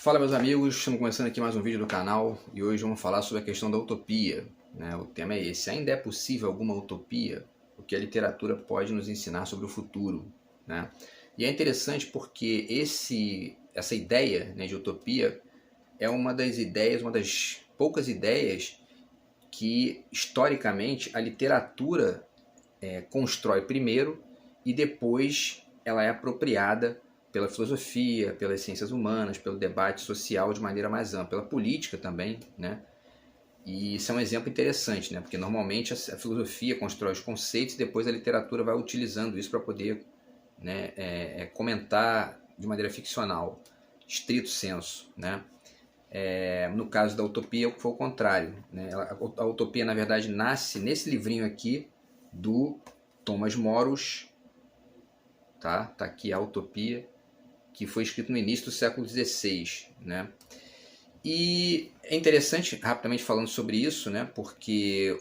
Fala, meus amigos, estamos começando aqui mais um vídeo do canal e hoje vamos falar sobre a questão da utopia, né? O tema é esse: ainda é possível alguma utopia? O que a literatura pode nos ensinar sobre o futuro, né? E é interessante porque essa ideia, né, de utopia é uma das poucas ideias que historicamente a literatura constrói primeiro e depois ela é apropriada pela filosofia, pelas ciências humanas, pelo debate social de maneira mais ampla, pela política também, né? E isso é um exemplo interessante, né? Porque normalmente a filosofia constrói os conceitos e depois a literatura vai utilizando isso para poder, né, comentar de maneira ficcional, estrito senso, né? No caso da utopia foi o contrário, né? A utopia, na verdade, nasce nesse livrinho aqui do Thomas Moros, tá aqui a utopia, que foi escrito no início do século XVI, né? E é interessante, rapidamente falando sobre isso, né? Porque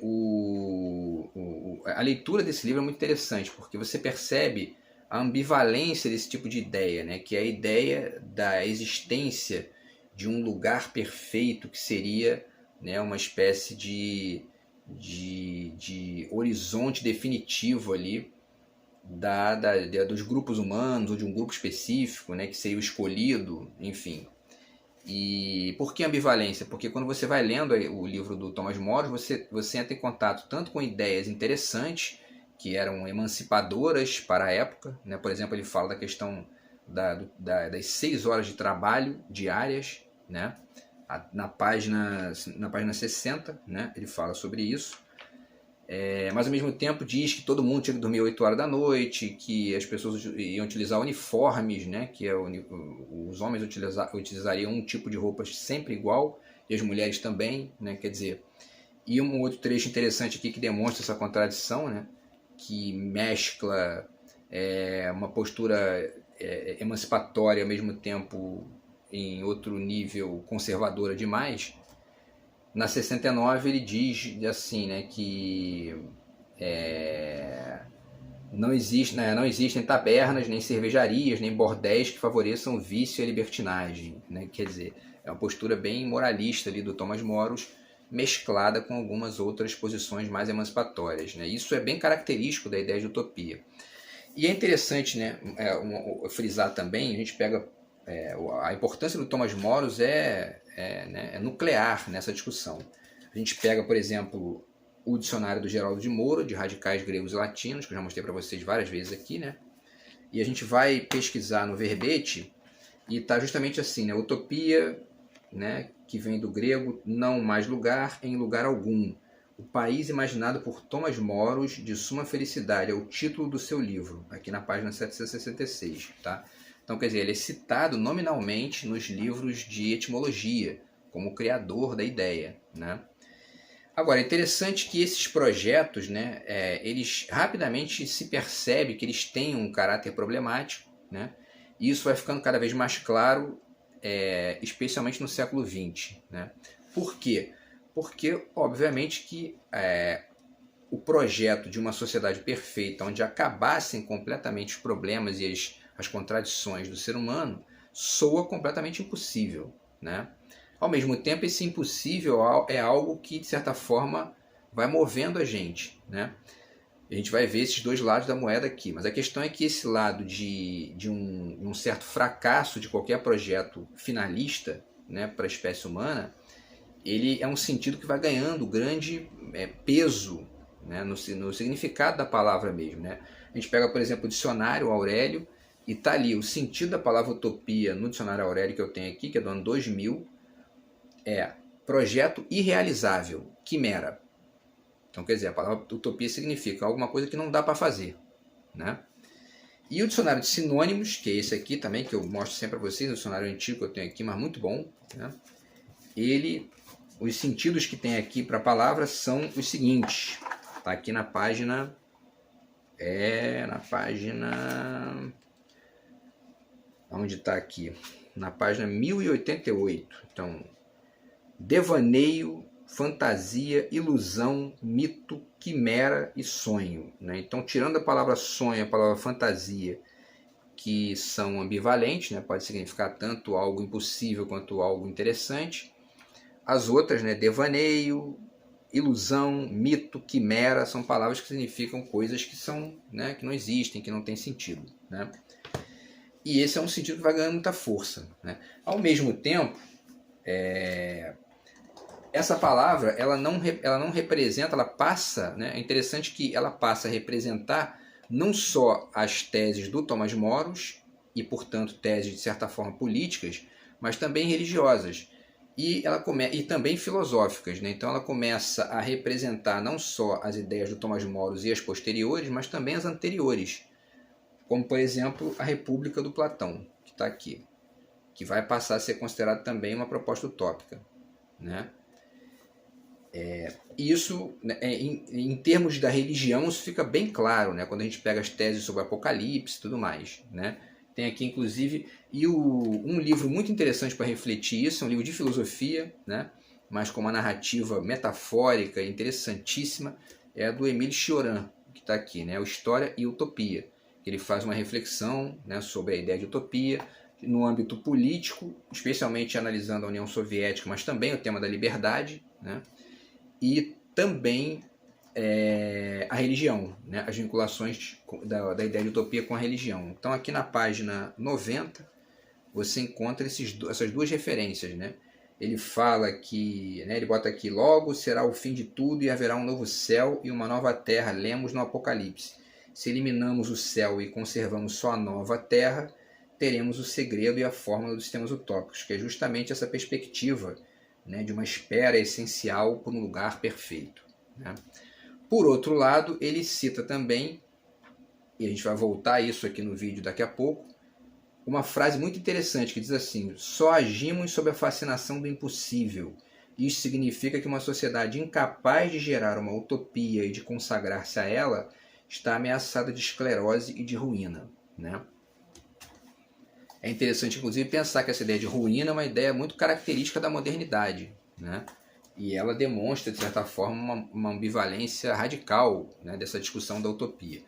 a leitura desse livro é muito interessante, porque você percebe a ambivalência desse tipo de ideia, né? Que é a ideia da existência de um lugar perfeito que seria, né, uma espécie de horizonte definitivo ali dos grupos humanos ou de um grupo específico, né, que seria o escolhido, enfim. E por que ambivalência? Porque quando você vai lendo o livro do Thomas Moros, você entra em contato tanto com ideias interessantes, que eram emancipadoras para a época, né? Por exemplo, ele fala da questão das 6 horas de trabalho diárias, né? Na página 60, né? Ele fala sobre isso. Mas ao mesmo tempo diz que todo mundo tinha que dormir 8 horas da noite, que as pessoas iam utilizar uniformes, né? Que os homens utilizariam um tipo de roupa sempre igual, e as mulheres também, né? Quer dizer, e um outro trecho interessante aqui que demonstra essa contradição, né? Que mescla uma postura emancipatória ao mesmo tempo em outro nível conservadora demais. Na 69 ele diz assim, né, que não existem tabernas, nem cervejarias, nem bordéis que favoreçam o vício e a libertinagem, né? Quer dizer, é uma postura bem moralista ali do Thomas Moros, mesclada com algumas outras posições mais emancipatórias, né? Isso é bem característico da ideia de utopia. E é interessante, né, frisar também, a gente pega a importância do Thomas Moros é nuclear nessa discussão. A gente pega, por exemplo, o dicionário do Geraldo de Moura, de radicais gregos e latinos, que eu já mostrei para vocês várias vezes aqui, né? E a gente vai pesquisar no verbete e está justamente assim, né? Utopia, né, que vem do grego, não mais lugar, em lugar algum. O país imaginado por Thomas Moros, de suma felicidade, é o título do seu livro, aqui na página 766, tá? Então, quer dizer, ele é citado nominalmente nos livros de etimologia, como o criador da ideia, né? Agora, é interessante que esses projetos, né, eles rapidamente se percebe que eles têm um caráter problemático, né? E isso vai ficando cada vez mais claro, especialmente no século XX, né? Por quê? Porque, obviamente, que o projeto de uma sociedade perfeita, onde acabassem completamente os problemas e as contradições do ser humano, soa completamente impossível, né? Ao mesmo tempo, esse impossível é algo que, de certa forma, vai movendo a gente, né? A gente vai ver esses dois lados da moeda aqui, mas a questão é que esse lado de um certo fracasso de qualquer projeto finalista, né, para a espécie humana, ele é um sentido que vai ganhando grande peso, né, no significado da palavra mesmo, né? A gente pega, por exemplo, o dicionário Aurélio, e está ali o sentido da palavra utopia no dicionário Aurélio que eu tenho aqui, que é do ano 2000, projeto irrealizável, quimera. Então, quer dizer, a palavra utopia significa alguma coisa que não dá para fazer, né? E o dicionário de sinônimos, que é esse aqui também, que eu mostro sempre para vocês, o dicionário antigo que eu tenho aqui, mas muito bom, né? Os sentidos que tem aqui para a palavra são os seguintes. Está aqui na página... Onde está aqui? Na página 1088. Então, devaneio, fantasia, ilusão, mito, quimera e sonho, né? Então, tirando a palavra sonho, a palavra fantasia que são ambivalentes, né? Pode significar tanto algo impossível quanto algo interessante. As outras, né? Devaneio, ilusão, mito, quimera, são palavras que significam coisas que são, né? Que não existem, que não têm sentido, né? E esse é um sentido que vai ganhando muita força, né? Ao mesmo tempo, essa palavra ela não representa, ela passa, né? É interessante que ela passa a representar não só as teses do Thomas Moros, e portanto teses de certa forma políticas, mas também religiosas, e também filosóficas, né? Então ela começa a representar não só as ideias do Thomas Moros e as posteriores, mas também as anteriores, como por exemplo a República do Platão, que está aqui, que vai passar a ser considerado também uma proposta utópica, né? Isso, né, em termos da religião, isso fica bem claro, né, quando a gente pega as teses sobre o Apocalipse e tudo mais, né? Tem aqui, inclusive, um livro muito interessante para refletir isso, é um livro de filosofia, né, mas com uma narrativa metafórica interessantíssima, é do Émile Cioran, que está aqui, né, o História e Utopia. Ele faz uma reflexão, né, sobre a ideia de utopia no âmbito político, especialmente analisando a União Soviética, mas também o tema da liberdade, né? E também a religião, né? As vinculações da ideia de utopia com a religião. Então aqui na página 90 você encontra essas duas referências, né? Ele fala que, né, ele bota aqui, logo será o fim de tudo e haverá um novo céu e uma nova terra, lemos no Apocalipse. Se eliminamos o céu e conservamos só a nova terra, teremos o segredo e a fórmula dos sistemas utópicos, que é justamente essa perspectiva, né, de uma espera essencial por um lugar perfeito, né? Por outro lado, ele cita também, e a gente vai voltar a isso aqui no vídeo daqui a pouco, uma frase muito interessante que diz assim: só agimos sob a fascinação do impossível. Isso significa que uma sociedade incapaz de gerar uma utopia e de consagrar-se a ela está ameaçada de esclerose e de ruína, né? É interessante, inclusive, pensar que essa ideia de ruína é uma ideia muito característica da modernidade, né? E ela demonstra, de certa forma, uma ambivalência radical, né, dessa discussão da utopia.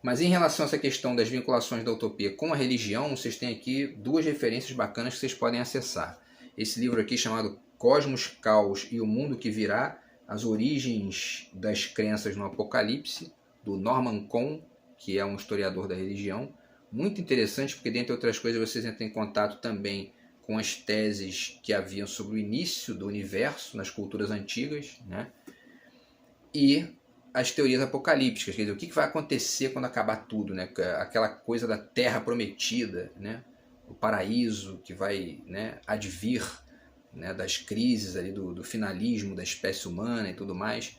Mas em relação a essa questão das vinculações da utopia com a religião, vocês têm aqui duas referências bacanas que vocês podem acessar. Esse livro aqui chamado Cosmos, Caos e o Mundo que Virá, as origens das crenças no Apocalipse, do Norman Cohn, que é um historiador da religião. Muito interessante, porque dentre outras coisas vocês entram em contato também com as teses que haviam sobre o início do universo nas culturas antigas, né? E as teorias apocalípticas, quer dizer, o que vai acontecer quando acabar tudo, né? Aquela coisa da terra prometida, né? O paraíso que vai, né, advir, né, das crises ali do finalismo da espécie humana e tudo mais.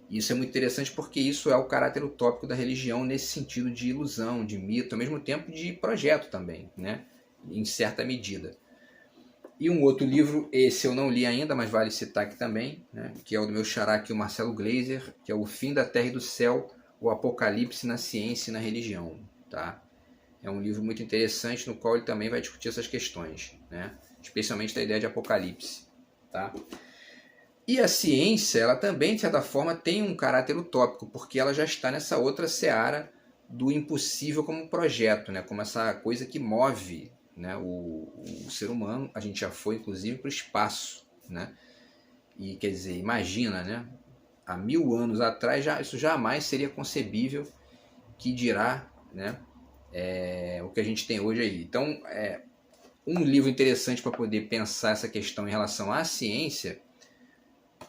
E isso é muito interessante porque isso é o caráter utópico da religião nesse sentido de ilusão, de mito, ao mesmo tempo de projeto também, né? Em certa medida. E um outro livro, esse eu não li ainda, mas vale citar aqui também, né, que é o do meu xará aqui, o Marcelo Gleiser, que é O Fim da Terra e do Céu, o Apocalipse na Ciência e na Religião. Tá? É um livro muito interessante no qual ele também vai discutir essas questões, né, especialmente da ideia de Apocalipse. Tá? E a ciência, ela também, de certa forma, tem um caráter utópico, porque ela já está nessa outra seara do impossível como projeto, né, como essa coisa que move, né, o ser humano. A gente já foi, inclusive, para o espaço, né? E, quer dizer, imagina, né? Há 1000 anos atrás, isso jamais seria concebível, que dirá, né, o que a gente tem hoje aí. Então, um livro interessante para poder pensar essa questão em relação à ciência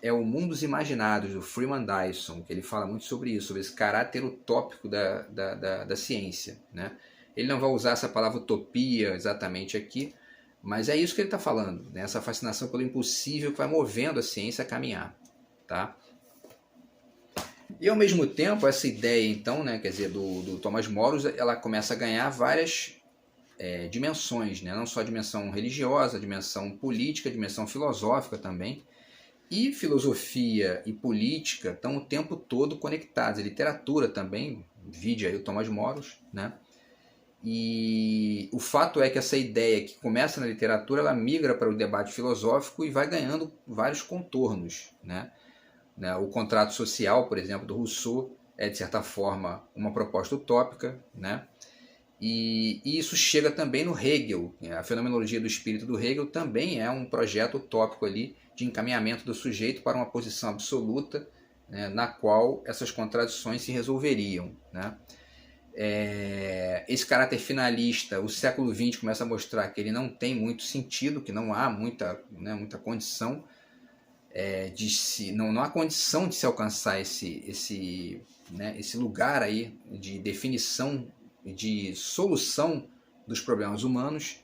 é o Mundos Imaginados, do Freeman Dyson, que ele fala muito sobre isso, sobre esse caráter utópico da ciência, né? Ele não vai usar essa palavra utopia exatamente aqui, mas é isso que ele está falando, né? Essa fascinação pelo impossível que vai movendo a ciência a caminhar. Tá? E ao mesmo tempo, essa ideia, então, né, quer dizer, do Thomas Moros, ela começa a ganhar várias dimensões, né? Não só a dimensão religiosa, a dimensão política, a dimensão filosófica também. E filosofia e política estão o tempo todo conectados. A literatura também, vide aí o Thomas Moros, né? E o fato é que essa ideia que começa na literatura, ela migra para o debate filosófico e vai ganhando vários contornos, né? O contrato social, por exemplo, do Rousseau, é de certa forma uma proposta utópica, né? E isso chega também no Hegel. A fenomenologia do espírito do Hegel também é um projeto utópico ali de encaminhamento do sujeito para uma posição absoluta, né, na qual essas contradições se resolveriam, né? Esse caráter finalista, o século XX começa a mostrar que ele não tem muito sentido, que não há muita condição não há condição de se alcançar esse lugar aí de definição, de solução dos problemas humanos.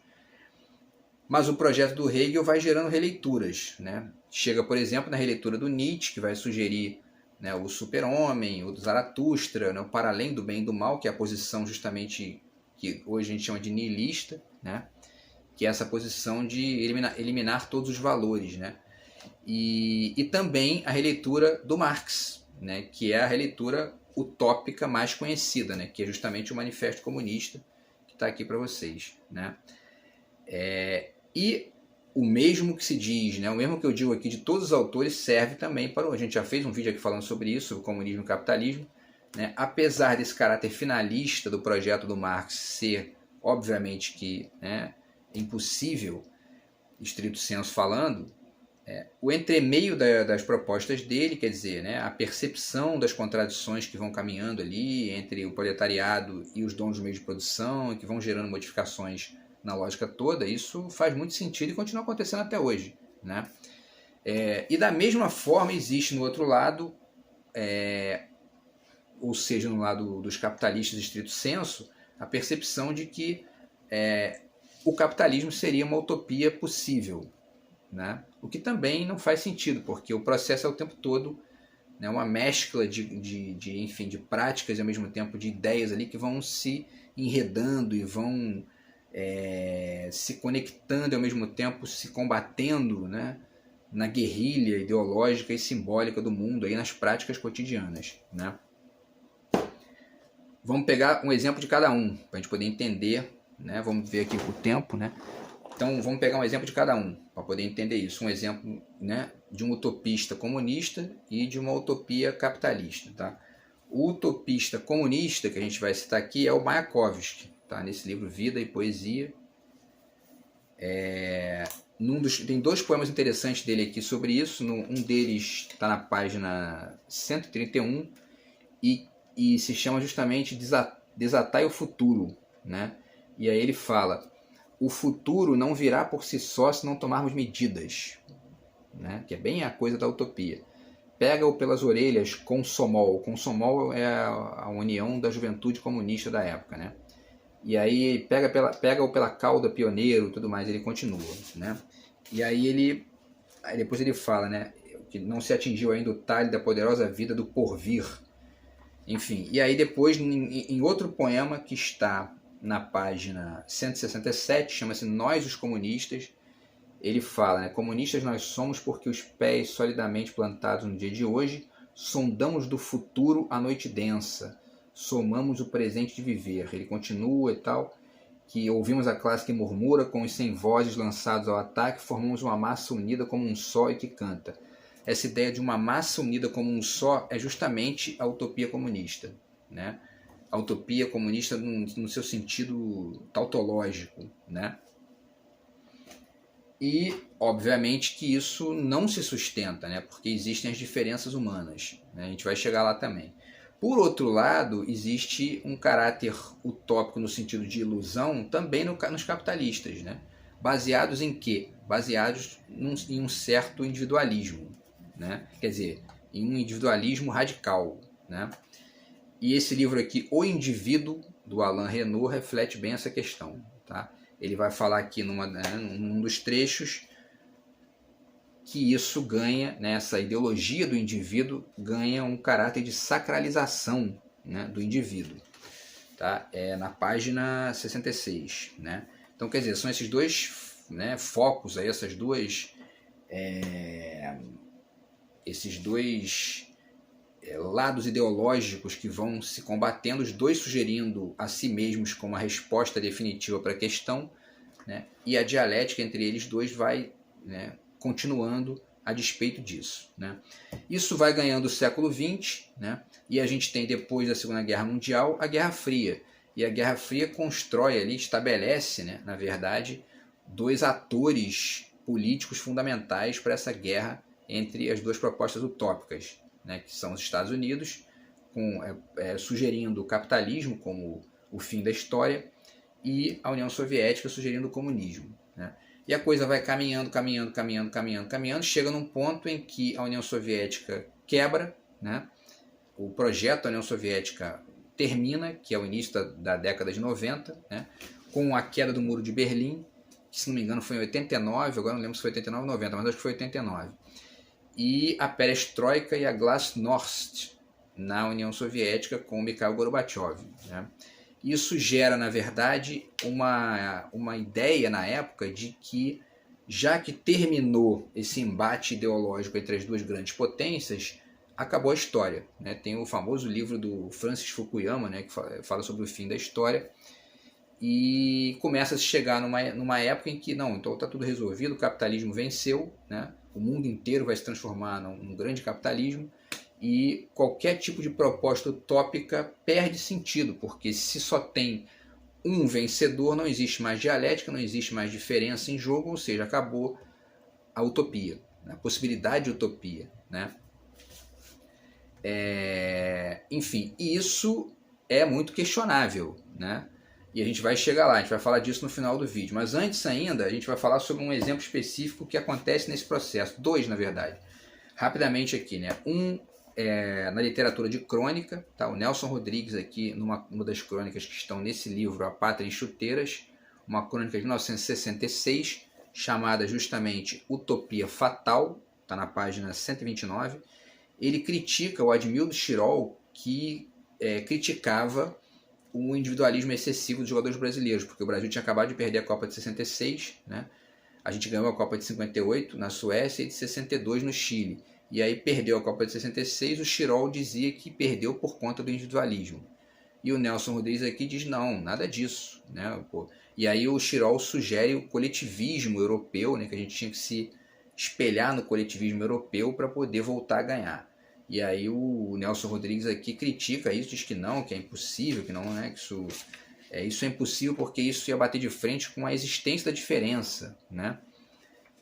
Mas o projeto do Hegel vai gerando releituras, né? Chega, por exemplo, na releitura do Nietzsche, que vai sugerir, né, o super-homem, o do Zaratustra, né, o para além do bem e do mal, que é a posição justamente que hoje a gente chama de nihilista, né? Que é essa posição de eliminar todos os valores, né? E também a releitura do Marx, né, que é a releitura utópica mais conhecida, né, que é justamente o Manifesto Comunista, que está aqui para vocês, né? E o mesmo que se diz, né, o mesmo que eu digo aqui de todos os autores, serve também para... A gente já fez um vídeo aqui falando sobre isso, o comunismo e o capitalismo, né? Apesar desse caráter finalista do projeto do Marx ser, obviamente, que, né, impossível, estrito senso falando, o entremeio das propostas dele, quer dizer, né, a percepção das contradições que vão caminhando ali entre o proletariado e os donos do meio de produção, e que vão gerando modificações na lógica toda, isso faz muito sentido e continua acontecendo até hoje, né? E da mesma forma existe no outro lado, ou seja, no lado dos capitalistas estrito senso, a percepção de que o capitalismo seria uma utopia possível, né? O que também não faz sentido, porque o processo é o tempo todo, né, uma mescla de práticas e ao mesmo tempo de ideias ali que vão se enredando e vão se conectando e ao mesmo tempo se combatendo, né, na guerrilha ideológica e simbólica do mundo, aí nas práticas cotidianas, né? Vamos pegar um exemplo de cada um, para a gente poder entender, né? Vamos ver aqui o tempo, né? Então vamos pegar um exemplo de cada um, para poder entender isso. Um exemplo, né, de um utopista comunista e de uma utopia capitalista. Tá? O utopista comunista que a gente vai citar aqui é o Mayakovsky, tá? Nesse livro Vida e Poesia. Tem dois poemas interessantes dele aqui sobre isso. Um deles está na página 131 e se chama justamente Desatai o Futuro, né? E aí ele fala: o futuro não virá por si só se não tomarmos medidas, né? Que é bem a coisa da utopia. Pega-o pelas orelhas, Komsomol. Komsomol é a união da juventude comunista da época, né? E aí pega-o pela cauda, pioneiro, tudo mais. Ele continua, né? E aí depois ele fala, né, que não se atingiu ainda o talhe da poderosa vida do porvir. Enfim, e aí depois em outro poema que está na página 167, chama-se Nós os Comunistas, ele fala, né, comunistas nós somos porque os pés solidamente plantados no dia de hoje sondamos do futuro a noite densa, somamos o presente de viver. Ele continua e tal, que ouvimos a classe que murmura com os sem vozes lançados ao ataque, formamos uma massa unida como um só e que canta. Essa ideia de uma massa unida como um só é justamente a utopia comunista, né? A utopia comunista no seu sentido tautológico, né? E, obviamente, que isso não se sustenta, né? Porque existem as diferenças humanas, né? A gente vai chegar lá também. Por outro lado, existe um caráter utópico no sentido de ilusão também nos capitalistas, né? Baseados em quê? Baseados em um certo individualismo, né? Quer dizer, em um individualismo radical, né? E esse livro aqui, O Indivíduo, do Alain Renaud, reflete bem essa questão, tá? Ele vai falar aqui num dos trechos que isso ganha, né, essa ideologia do indivíduo ganha um caráter de sacralização, né, do indivíduo. Tá? Na página 66. Né? Então, quer dizer, são esses dois, né, focos, aí, esses dois lados ideológicos que vão se combatendo, os dois sugerindo a si mesmos como a resposta definitiva para a questão, né? E a dialética entre eles dois vai, né, continuando a despeito disso, né? Isso vai ganhando o século XX, né? E a gente tem, depois da Segunda Guerra Mundial, a Guerra Fria. E a Guerra Fria constrói ali, estabelece, né, na verdade, dois atores políticos fundamentais para essa guerra entre as duas propostas utópicas, né, que são os Estados Unidos, sugerindo o capitalismo como o fim da história, e a União Soviética sugerindo o comunismo, né? E a coisa vai caminhando, chega num ponto em que a União Soviética quebra, né? O projeto da União Soviética termina, que é o início da década de 90, né? Com a queda do Muro de Berlim, que se não me engano foi em 89, agora não lembro se foi 89 ou 90, mas acho que foi 89. E a perestroika e a glasnost na União Soviética com Mikhail Gorbachev, né? Isso gera, na verdade, uma ideia na época de que, já que terminou esse embate ideológico entre as duas grandes potências, acabou a história, né? Tem o famoso livro do Francis Fukuyama, né, que fala sobre o fim da história, e começa a se chegar numa época em que, não, então está tudo resolvido, o capitalismo venceu, né? O mundo inteiro vai se transformar num grande capitalismo, e qualquer tipo de proposta utópica perde sentido, porque se só tem um vencedor, não existe mais dialética, não existe mais diferença em jogo, ou seja, acabou a utopia, né? A possibilidade de utopia, né? Enfim, isso é muito questionável, né? E a gente vai chegar lá, a gente vai falar disso no final do vídeo. Mas antes ainda, a gente vai falar sobre um exemplo específico que acontece nesse processo. Dois, na verdade. Rapidamente aqui, né? Na literatura de crônica, tá? O Nelson Rodrigues aqui, numa das crônicas que estão nesse livro, A Pátria em Chuteiras, uma crônica de 1966, chamada justamente Utopia Fatal, está na página 129. Ele critica o Admildo Schirol, que criticava o individualismo excessivo dos jogadores brasileiros, porque o Brasil tinha acabado de perder a Copa de 66, né? A gente ganhou a Copa de 58 na Suécia e de 62 no Chile. E aí perdeu a Copa de 66, o Schirol dizia que perdeu por conta do individualismo. E o Nelson Rodrigues aqui diz, não, nada disso, né? E aí o Schirol sugere o coletivismo europeu, né? Que a gente tinha que se espelhar no coletivismo europeu para poder voltar a ganhar. E aí o Nelson Rodrigues aqui critica isso, diz que não, que é impossível, que não, né? Que isso é impossível porque isso ia bater de frente com a existência da diferença, né?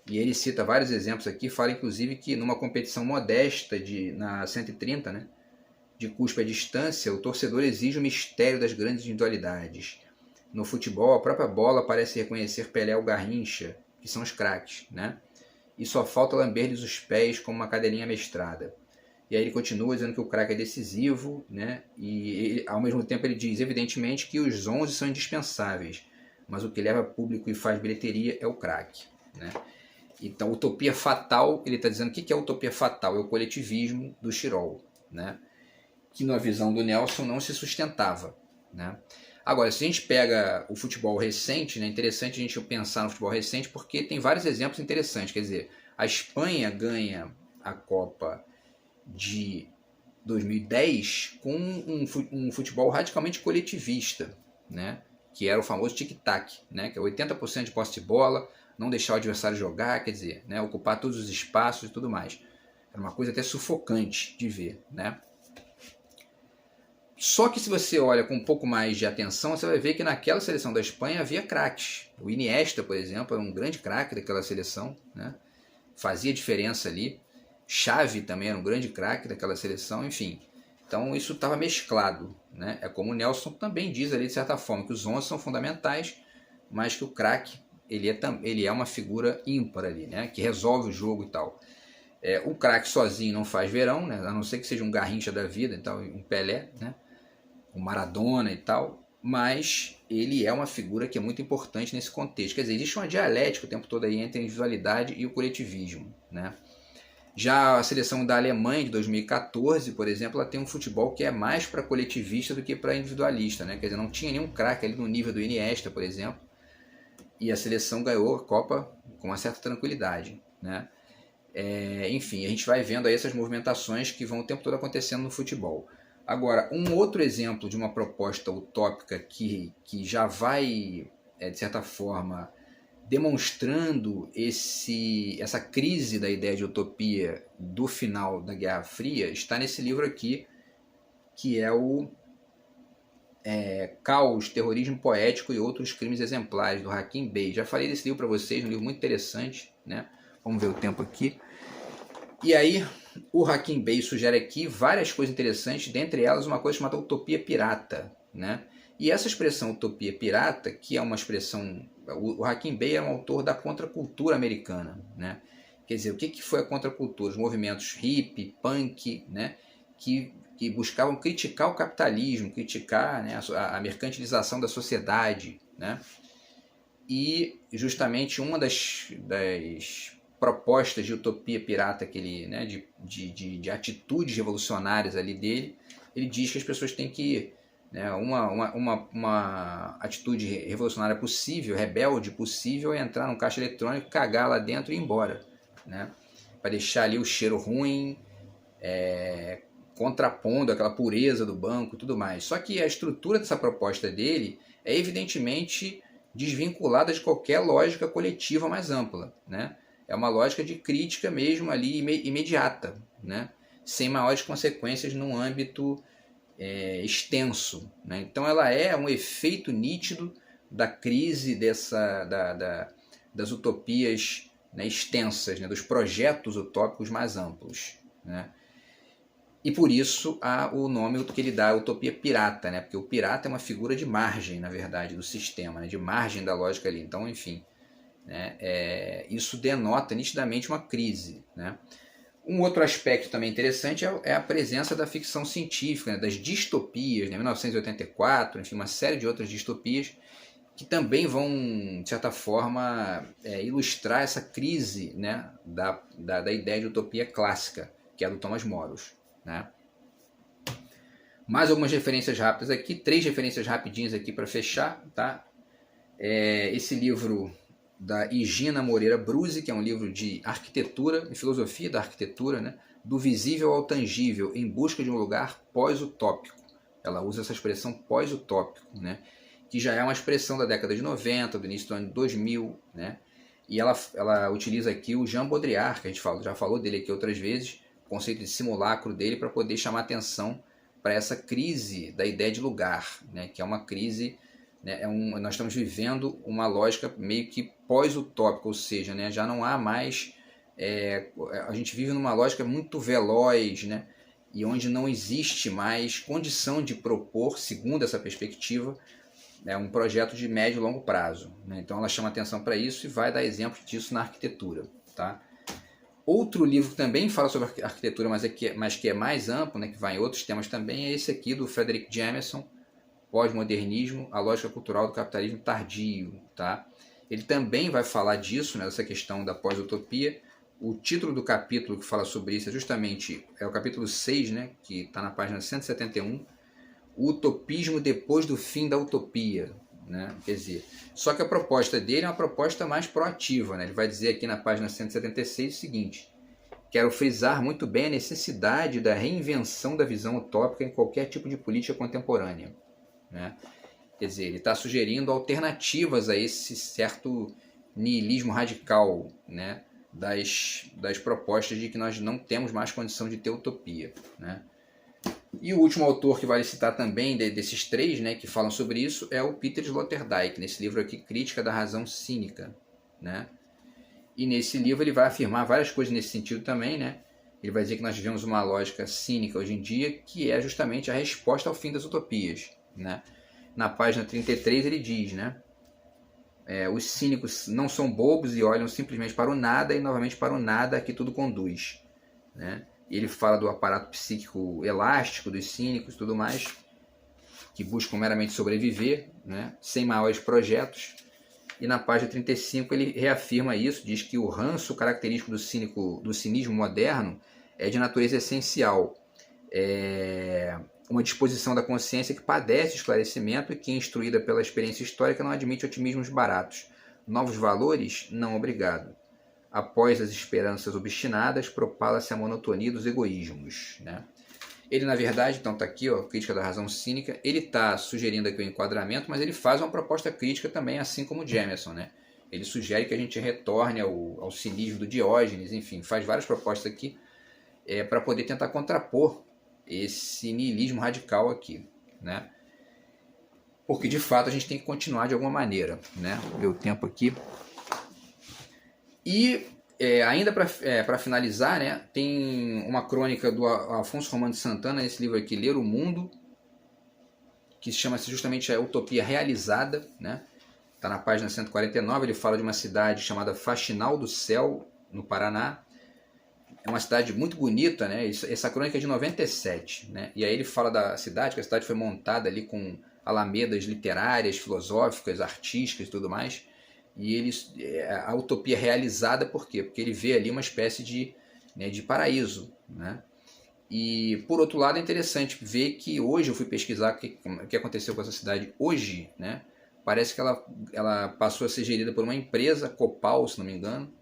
E ele cita vários exemplos aqui, fala inclusive que numa competição modesta na 130, né, de cuspe à distância, o torcedor exige o mistério das grandes individualidades. No futebol, a própria bola parece reconhecer Pelé ou Garrincha, que são os craques, né? E só falta lamber-lhes os pés como uma cadelinha amestrada. E aí ele continua dizendo que o craque é decisivo, né? E ao mesmo tempo ele diz, evidentemente, que os 11 são indispensáveis, mas o que leva público e faz bilheteria é o craque, né? Então, utopia fatal, ele está dizendo o que é utopia fatal? É o coletivismo do Schirol, né? Que na visão do Nelson não se sustentava, né? Agora, se a gente pega o futebol recente, né, é interessante a gente pensar no futebol recente porque tem vários exemplos interessantes. Quer dizer, a Espanha ganha a Copa de 2010 com um futebol radicalmente coletivista, né? Que era o famoso tic-tac, né? Que é 80% de posse de bola, não deixar o adversário jogar, quer dizer, né? Ocupar todos os espaços e tudo mais. Era uma coisa até sufocante de ver, né? Só que se você olha com um pouco mais de atenção, você vai ver que naquela seleção da Espanha havia craques. O Iniesta, por exemplo, era um grande craque daquela seleção, né? Fazia diferença ali. Xavi também era um grande craque daquela seleção, enfim. Então isso estava mesclado, né? É como o Nelson também diz ali, de certa forma, que os 11 são fundamentais, mas que o craque ele é uma figura ímpar ali, né? Que resolve o jogo e tal. O craque sozinho não faz verão, né? A não ser que seja um Garrincha da vida, então, um Pelé, né? Um Maradona e tal, mas ele é uma figura que é muito importante nesse contexto. Quer dizer, existe uma dialética o tempo todo aí entre a individualidade e o coletivismo, né? Já a seleção da Alemanha de 2014, por exemplo, ela tem um futebol que é mais para coletivista do que para individualista, né? Quer dizer, não tinha nenhum craque ali no nível do Iniesta, por exemplo, e a seleção ganhou a Copa com uma certa tranquilidade, né? Enfim, a gente vai vendo aí essas movimentações que vão o tempo todo acontecendo no futebol. Agora, um outro exemplo de uma proposta utópica que já vai, de certa forma, demonstrando essa crise da ideia de utopia do final da Guerra Fria, está nesse livro aqui, que é o Caos, Terrorismo Poético e Outros Crimes Exemplares, do Hakim Bey. Já falei desse livro para vocês, um livro muito interessante, né? Vamos ver o tempo aqui. E aí, o Hakim Bey sugere aqui várias coisas interessantes, dentre elas uma coisa chamada utopia pirata, né? E essa expressão utopia pirata, que é uma expressão... O Hakim Bey é um autor da contracultura americana, né? Quer dizer, o que foi a contracultura? Os movimentos hippie, punk, né? Que buscavam criticar o capitalismo, criticar, né, a mercantilização da sociedade, né? E justamente uma das propostas de utopia pirata que ele, né, de atitudes revolucionárias ali dele, ele diz que as pessoas têm que, né, uma atitude revolucionária possível, rebelde possível, é entrar num caixa eletrônico, cagar lá dentro e ir embora, né? Para deixar ali o cheiro ruim, contrapondo aquela pureza do banco e tudo mais. Só que a estrutura dessa proposta dele é evidentemente desvinculada de qualquer lógica coletiva mais ampla, né? É uma lógica de crítica mesmo ali imediata, né? Sem maiores consequências num âmbito extenso, né? Então ela é um efeito nítido da crise das utopias, né, extensas, né, dos projetos utópicos mais amplos, né? E por isso há o nome que ele dá a utopia pirata, né? Porque o pirata é uma figura de margem, na verdade, do sistema, né? De margem da lógica ali. Então, enfim, né? Isso denota nitidamente uma crise, né? Um outro aspecto também interessante é a presença da ficção científica, né? Das distopias, né? 1984, enfim, uma série de outras distopias que também vão, de certa forma, ilustrar essa crise, né? da ideia de utopia clássica, que é a do Thomas Moros, né? Mais algumas referências rápidas aqui, 3 referências rapidinhas aqui para fechar, tá? Esse livro da Higina Moreira Bruzzi, que é um livro de arquitetura e filosofia da arquitetura, né? Do visível ao tangível, em busca de um lugar pós-utópico. Ela usa essa expressão pós-utópico, né? Que já é uma expressão da década de 90, do início do ano 2000, né? E ela utiliza aqui o Jean Baudrillard, que a gente já falou dele aqui outras vezes, o conceito de simulacro dele, para poder chamar atenção para essa crise da ideia de lugar, né? Que é uma crise, né? Nós estamos vivendo uma lógica meio que pós-utópica, ou seja, né? Já não há mais... a gente vive numa lógica muito veloz, né? E onde não existe mais condição de propor, segundo essa perspectiva, um projeto de médio e longo prazo, né? Então ela chama atenção para isso e vai dar exemplos disso na arquitetura, tá? Outro livro que também fala sobre arquitetura, mas que é mais amplo, né, que vai em outros temas também, é esse aqui do Frederick Jameson, Pós-Modernismo, a Lógica Cultural do Capitalismo Tardio, tá? Ele também vai falar disso, né, dessa questão da pós-utopia. O título do capítulo que fala sobre isso é justamente o capítulo 6, né, que está na página 171, o utopismo depois do fim da utopia, né? Quer dizer, só que a proposta dele é uma proposta mais proativa, né? Ele vai dizer aqui na página 176 o seguinte: quero frisar muito bem a necessidade da reinvenção da visão utópica em qualquer tipo de política contemporânea, né? Quer dizer, ele está sugerindo alternativas a esse certo niilismo radical, né? das propostas de que nós não temos mais condição de ter utopia, né? E o último autor que vale citar também, desses 3, né, que falam sobre isso, é o Peter Sloterdijk, nesse livro aqui, Crítica da Razão Cínica, né? E nesse livro ele vai afirmar várias coisas nesse sentido também, né? Ele vai dizer que nós vivemos uma lógica cínica hoje em dia, que é justamente a resposta ao fim das utopias, né? Na página 33 ele diz, né? Os cínicos não são bobos e olham simplesmente para o nada e novamente para o nada a que tudo conduz, né? Ele fala do aparato psíquico elástico dos cínicos e tudo mais, que buscam meramente sobreviver, né, sem maiores projetos. E na página 35 ele reafirma isso, diz que o ranço característico do cinismo moderno é de natureza essencial. É uma disposição da consciência que padece esclarecimento e que, instruída pela experiência histórica, não admite otimismos baratos. Novos valores? Não, obrigado. Após as esperanças obstinadas, propala-se a monotonia dos egoísmos, né? Ele, na verdade, então está aqui, ó, Crítica da Razão Cínica, ele está sugerindo aqui o enquadramento, mas ele faz uma proposta crítica também, assim como o Jameson, né? Ele sugere que a gente retorne ao cinismo do Diógenes, enfim, faz várias propostas aqui para poder tentar contrapor esse niilismo radical aqui, né? porque de fato a gente tem que continuar de alguma maneira, né? Vou ver o tempo aqui. E ainda para finalizar, né, tem uma crônica do Afonso Romano de Santana, nesse livro aqui, Ler o Mundo, que chama-se justamente A Utopia Realizada, né? Está na página 149, ele fala de uma cidade chamada Faxinal do Céu, no Paraná. É uma cidade muito bonita, né? Essa crônica é de 97, né? E aí ele fala da cidade, que a cidade foi montada ali com alamedas literárias, filosóficas, artísticas e tudo mais. E a utopia realizada, por quê? Porque ele vê ali uma espécie de paraíso, né? E, por outro lado, é interessante ver que hoje, eu fui pesquisar o que aconteceu com essa cidade hoje, né? Parece que ela passou a ser gerida por uma empresa, Copal, se não me engano,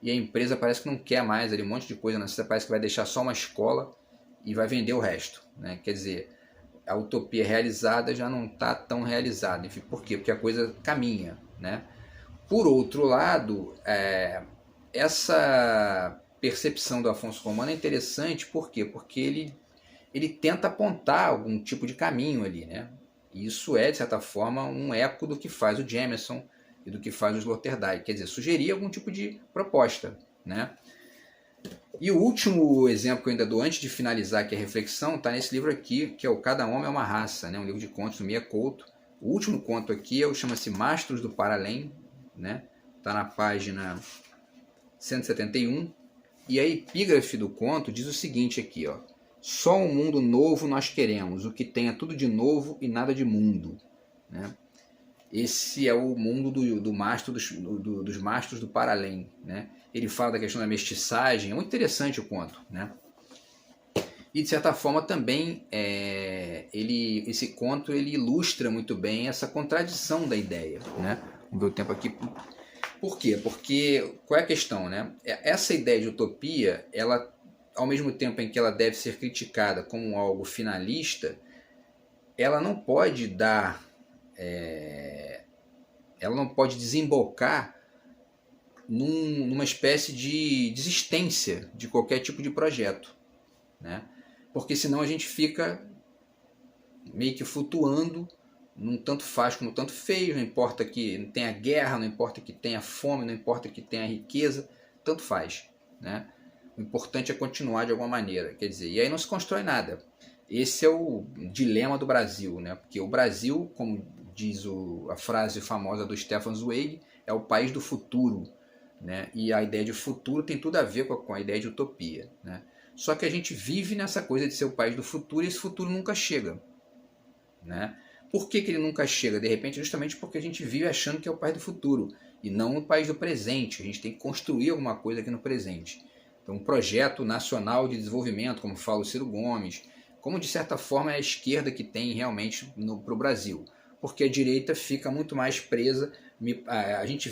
e a empresa parece que não quer mais ali um monte de coisa na cidade, parece que vai deixar só uma escola e vai vender o resto, né? Quer dizer, a utopia realizada já não está tão realizada. Enfim, por quê? Porque a coisa caminha, né? Por outro lado, essa percepção do Afonso Romano é interessante, por quê? Porque ele tenta apontar algum tipo de caminho ali, né? E isso é, de certa forma, um eco do que faz o Jameson e do que faz o Sloterdijk, quer dizer, sugerir algum tipo de proposta, né? E o último exemplo que eu ainda dou antes de finalizar aqui a reflexão está nesse livro aqui, que é o Cada Homem é uma Raça, né? Um livro de contos do Mia Couto. O último conto aqui chama-se Mastros do Paralém, né? Está na página 171. E a epígrafe do conto diz o seguinte aqui, ó: só um mundo novo nós queremos, o que tenha tudo de novo e nada de mundo, né? Esse é o mundo dos mastros do Paralém, né? Ele fala da questão da mestiçagem, é muito interessante o conto, né? E de certa forma também esse conto ele ilustra muito bem essa contradição da ideia, né? Vamos ver o tempo aqui. Por quê? Porque qual é a questão, né? Essa ideia de utopia, ela, ao mesmo tempo em que ela deve ser criticada como algo finalista, ela não pode ela não pode desembocar numa espécie de desistência de qualquer tipo de projeto, né? Porque senão a gente fica meio que flutuando num tanto faz como tanto fez, não importa que tenha guerra, não importa que tenha fome, não importa que tenha riqueza, tanto faz, né? O importante é continuar de alguma maneira, quer dizer, e aí não se constrói nada. Esse é o dilema do Brasil, né? Porque o Brasil, como diz a frase famosa do Stefan Zweig, é o país do futuro, né? E a ideia de futuro tem tudo a ver com a ideia de utopia, né? Só que a gente vive nessa coisa de ser o país do futuro e esse futuro nunca chega, né? Por que ele nunca chega? De repente, justamente porque a gente vive achando que é o país do futuro e não o país do presente. A gente tem que construir alguma coisa aqui no presente. Então, um projeto nacional de desenvolvimento, como fala o Ciro Gomes, como de certa forma é a esquerda que tem realmente para o Brasil. Porque a direita fica muito mais presa. A gente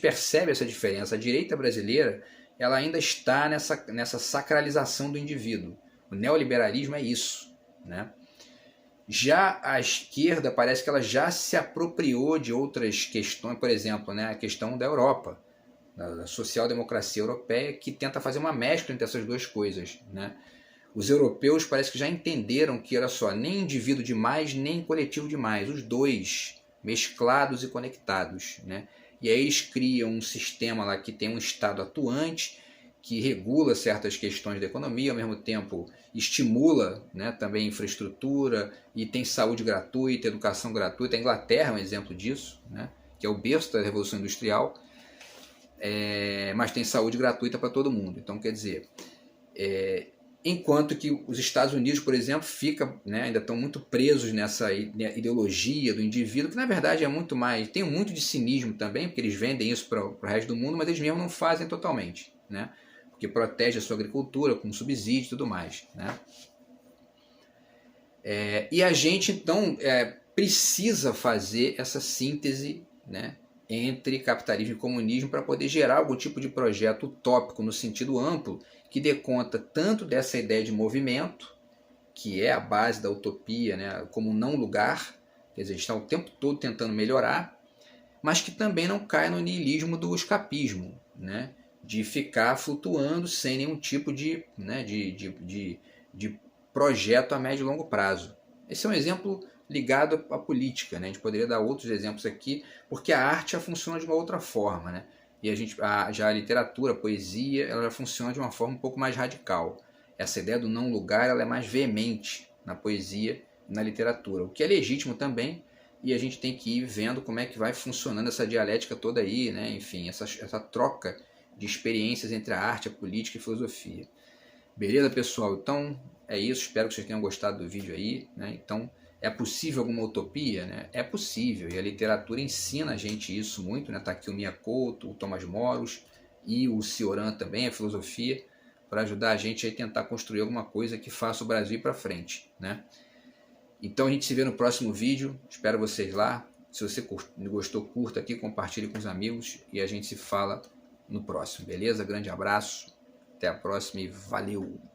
percebe essa diferença. A direita brasileira ela ainda está nessa sacralização do indivíduo. O neoliberalismo é isso, né? Já a esquerda parece que ela já se apropriou de outras questões, por exemplo, né, a questão da Europa, da social-democracia europeia, que tenta fazer uma mescla entre essas duas coisas, né? Os europeus parece que já entenderam que era só nem indivíduo demais, nem coletivo demais, os dois mesclados e conectados, né? E aí eles criam um sistema lá que tem um Estado atuante, que regula certas questões da economia, ao mesmo tempo estimula, né, também infraestrutura, e tem saúde gratuita, educação gratuita. A Inglaterra é um exemplo disso, né, que é o berço da Revolução Industrial, mas tem saúde gratuita para todo mundo. Então, quer dizer, enquanto que os Estados Unidos, por exemplo, ainda estão muito presos nessa ideologia do indivíduo, que na verdade é muito mais, tem muito de cinismo também, porque eles vendem isso para o resto do mundo, mas eles mesmos não fazem totalmente, né? Que protege a sua agricultura com subsídio e tudo mais, né? E a gente, então, precisa fazer essa síntese, né, entre capitalismo e comunismo para poder gerar algum tipo de projeto utópico no sentido amplo, que dê conta tanto dessa ideia de movimento, que é a base da utopia, né, como não lugar, quer dizer, a gente está o tempo todo tentando melhorar, mas que também não cai no niilismo do escapismo, né? De ficar flutuando sem nenhum tipo de projeto a médio e longo prazo. Esse é um exemplo ligado à política, né? A gente poderia dar outros exemplos aqui, porque a arte já funciona de uma outra forma, né? E já a literatura, a poesia, ela já funciona de uma forma um pouco mais radical. Essa ideia do não lugar, ela é mais veemente na poesia e na literatura, o que é legítimo também, e a gente tem que ir vendo como é que vai funcionando essa dialética toda aí, né? Enfim, essa troca de experiências entre a arte, a política e a filosofia. Beleza, pessoal? Então, é isso. Espero que vocês tenham gostado do vídeo aí, né? Então, é possível alguma utopia, né? É possível, e a literatura ensina a gente isso muito, né? Tá aqui o Mia Couto, o Thomas Moros e o Cioran também, a filosofia, para ajudar a gente a tentar construir alguma coisa que faça o Brasil ir para frente, né? Então a gente se vê no próximo vídeo, espero vocês lá. Se você gostou, curta aqui, compartilhe com os amigos e a gente se fala no próximo, beleza? Grande abraço, até a próxima e valeu!